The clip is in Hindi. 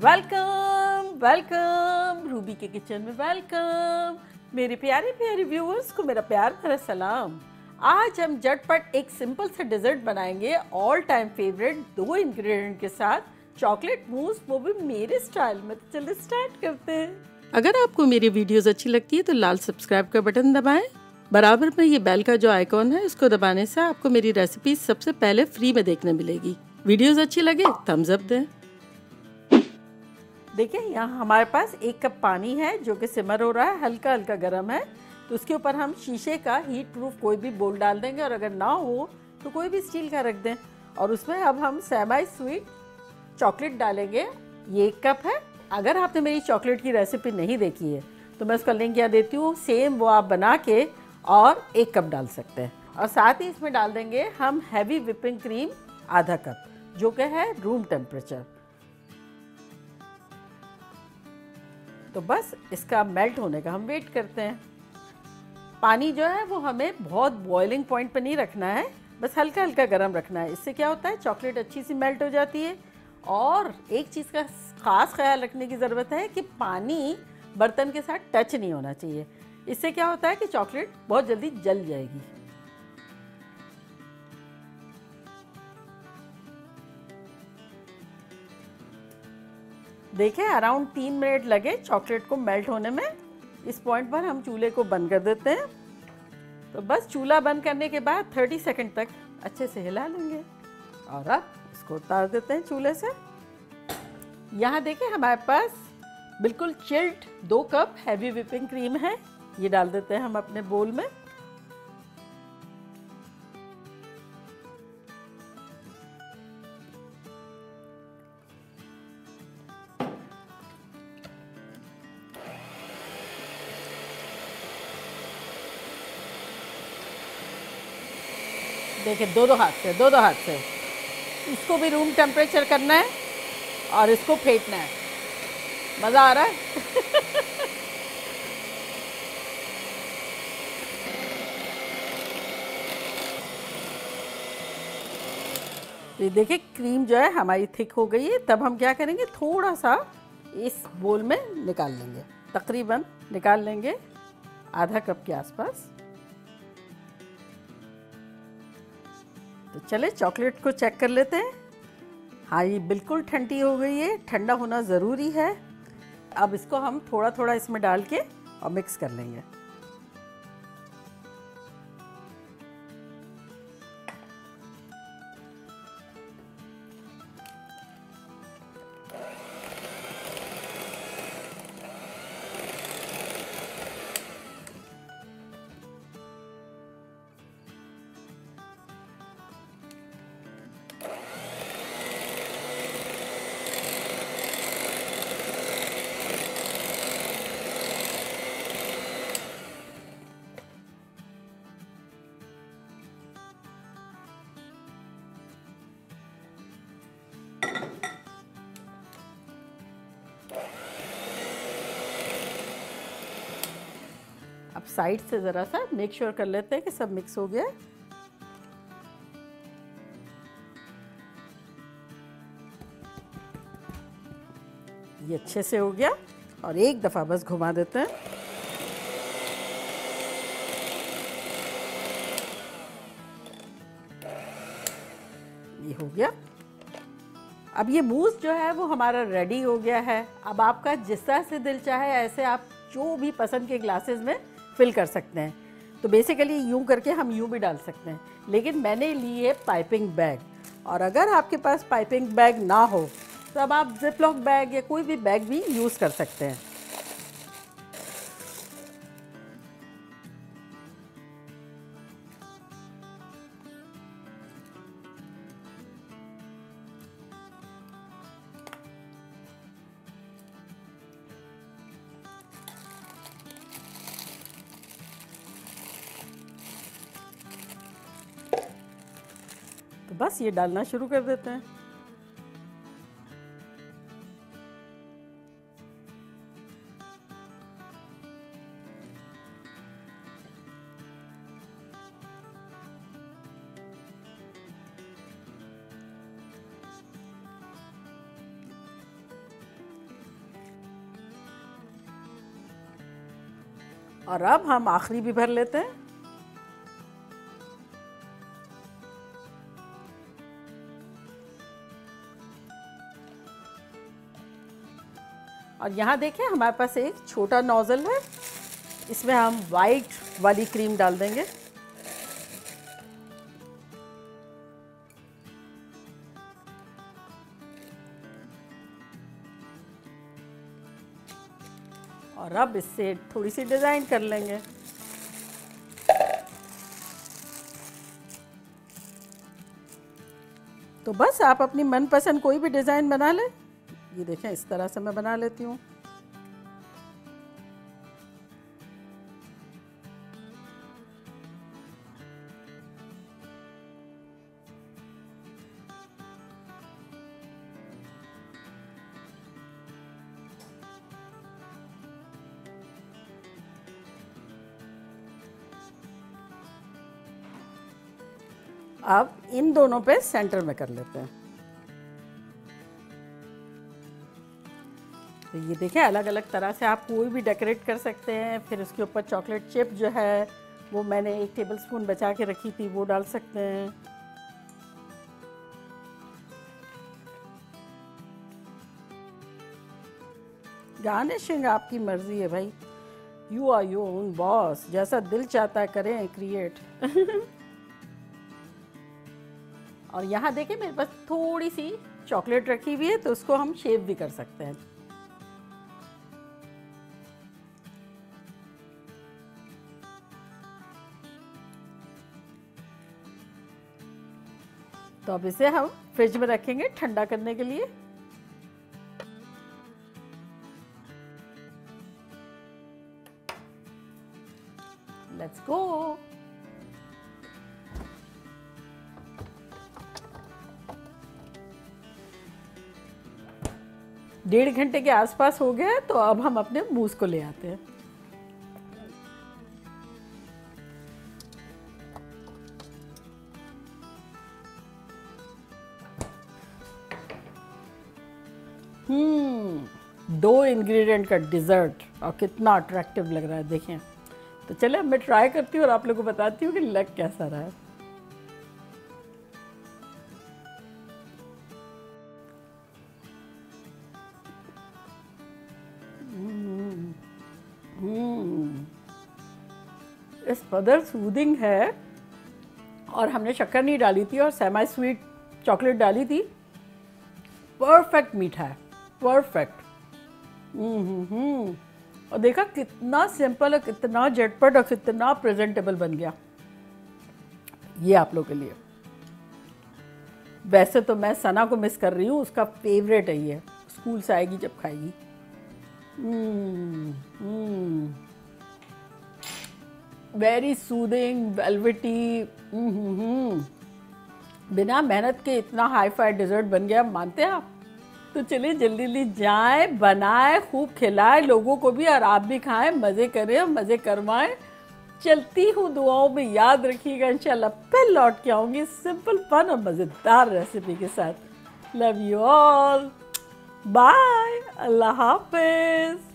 वेलकम वेलकम रूबी के किचन में वेलकम। मेरे प्यारे प्यारे व्यूअर्स को मेरा प्यार भरा सलाम। आज हम झटपट एक सिंपल सा डेजर्ट बनाएंगे ऑल टाइम फेवरेट 2 इंग्रेडिएंट के साथ, चॉकलेट मूस, वो भी मेरे स्टाइल में। तो चलिए स्टार्ट करते हैं। अगर आपको मेरी वीडियोस अच्छी लगती है तो लाल सब्सक्राइब का बटन दबाएं। बराबर में ये बेल का जो आइकॉन है उसको दबाने से आपको मेरी रेसिपी सबसे पहले फ्री में देखने मिलेगी। वीडियोस अच्छी लगे थम्स अप दें। देखिए यहाँ हमारे पास 1 कप पानी है जो कि सिमर हो रहा है, हल्का हल्का गर्म है। तो उसके ऊपर हम शीशे का हीट प्रूफ कोई भी बोल डाल देंगे, और अगर ना हो तो कोई भी स्टील का रख दें। और उसमें अब हम सेमी स्वीट चॉकलेट डालेंगे। ये 1 कप है। अगर आपने मेरी चॉकलेट की रेसिपी नहीं देखी है तो मैं उसका लिंक यहाँ देती हूँ, सेम वो आप बना के और 1 कप डाल सकते हैं। और साथ ही इसमें डाल देंगे हम हैवी विपिंग क्रीम आधा कप, जो कि है रूम टेम्परेचर। तो बस इसका मेल्ट होने का हम वेट करते हैं। पानी जो है वो हमें बहुत बॉइलिंग पॉइंट पर नहीं रखना है, बस हल्का हल्का गर्म रखना है। इससे क्या होता है, चॉकलेट अच्छी सी मेल्ट हो जाती है। और एक चीज़ का खास ख्याल रखने की ज़रूरत है कि पानी बर्तन के साथ टच नहीं होना चाहिए। इससे क्या होता है कि चॉकलेट बहुत जल्दी जल जाएगी। देखें अराउंड 3 मिनट लगे चॉकलेट को मेल्ट होने में। इस पॉइंट पर हम चूल्हे को बंद कर देते हैं। तो बस चूल्हा बंद करने के बाद 30 सेकंड तक अच्छे से हिला लेंगे और अब इसको उतार देते हैं चूल्हे से। यहाँ देखें हमारे पास बिल्कुल chilled 2 cup heavy whipping cream है। ये डाल देते हैं हम अपने बोल में। देखिए दो हाथ से इसको भी रूम टेम्परेचर करना है और इसको फेंटना है। मज़ा आ रहा है। तो देखिए क्रीम जो है हमारी थिक हो गई है। तब हम क्या करेंगे, थोड़ा सा इस बोल में निकाल लेंगे, तकरीबन निकाल लेंगे आधा कप के आसपास। तो चले चॉकलेट को चेक कर लेते हैं। हाँ ये बिल्कुल ठंडी हो गई है, ठंडा होना ज़रूरी है। अब इसको हम थोड़ा थोड़ा इसमें डाल के और मिक्स कर लेंगे। अब साइड से ज़रा सा मेक श्योर कर लेते हैं कि सब मिक्स हो गया। ये अच्छे से हो गया और एक दफ़ा बस घुमा देते हैं। ये हो गया। अब ये मूस जो है वो हमारा रेडी हो गया है। अब आपका जिस तरह से दिल चाहे ऐसे आप जो भी पसंद के ग्लासेस में फिल कर सकते हैं। तो बेसिकली यूं करके हम यूं भी डाल सकते हैं, लेकिन मैंने ली है पाइपिंग बैग। और अगर आपके पास पाइपिंग बैग ना हो तो अब आप जिपलॉक बैग या कोई भी बैग भी यूज़ कर सकते हैं। तो बस ये डालना शुरू कर देते हैं। और अब हम आखिरी भी भर लेते हैं। और यहाँ देखिए हमारे पास एक छोटा नोजल है, इसमें हम वाइट वाली क्रीम डाल देंगे। और अब इससे थोड़ी सी डिज़ाइन कर लेंगे। तो बस आप अपनी मनपसंद कोई भी डिज़ाइन बना लें। ये देखें इस तरह से मैं बना लेती हूँ। अब इन दोनों पे सेंटर में कर लेते हैं। तो ये देखिए अलग अलग तरह से आप कोई भी डेकोरेट कर सकते हैं। फिर उसके ऊपर चॉकलेट चिप जो है वो मैंने 1 टेबलस्पून बचा के रखी थी, वो डाल सकते हैं। गार्निशिंग आपकी मर्जी है भाई, you are your own boss, जैसा दिल चाहता है करें क्रिएट। और यहाँ देखिए मेरे पास थोड़ी सी चॉकलेट रखी हुई है, तो उसको हम शेप भी कर सकते हैं। तो अब इसे हम फ्रिज में रखेंगे ठंडा करने के लिए। Let's go. डेढ़ घंटे के आसपास हो गया, तो अब हम अपने मूस को ले आते हैं। दो इंग्रेडिएंट का डिज़र्ट, और कितना अट्रैक्टिव लग रहा है देखें। तो चले अब मैं ट्राई करती हूँ और आप लोगों को बताती हूँ कि लग कैसा रहा है। इस कदर सूदिंग है, और हमने शक्कर नहीं डाली थी और सेमी स्वीट चॉकलेट डाली थी। परफेक्ट मीठा है, परफेक्ट। और देखा कितना सिंपल है, कितना झटपट और कितना प्रेजेंटेबल बन गया। ये आप लोगों के लिए। वैसे तो मैं सना को मिस कर रही हूँ, उसका फेवरेट है ये, स्कूल से आएगी जब खाएगी। Very soothing, velvety. बिना मेहनत के इतना हाई फाई डिज़र्ट बन गया, मानते हैं आप? तो चलिए जल्दी जल्दी जाएं, बनाएं, खूब खिलाएं लोगों को भी, और आप भी खाएं, मज़े करें और मज़े करवाएं। चलती हूँ, दुआओं में याद रखिएगा। इंशाल्लाह फिर लौट के आऊँगी सिंपल फन और मज़ेदार रेसिपी के साथ। लव यू ऑल, बाय, अल्लाह हाफिज़।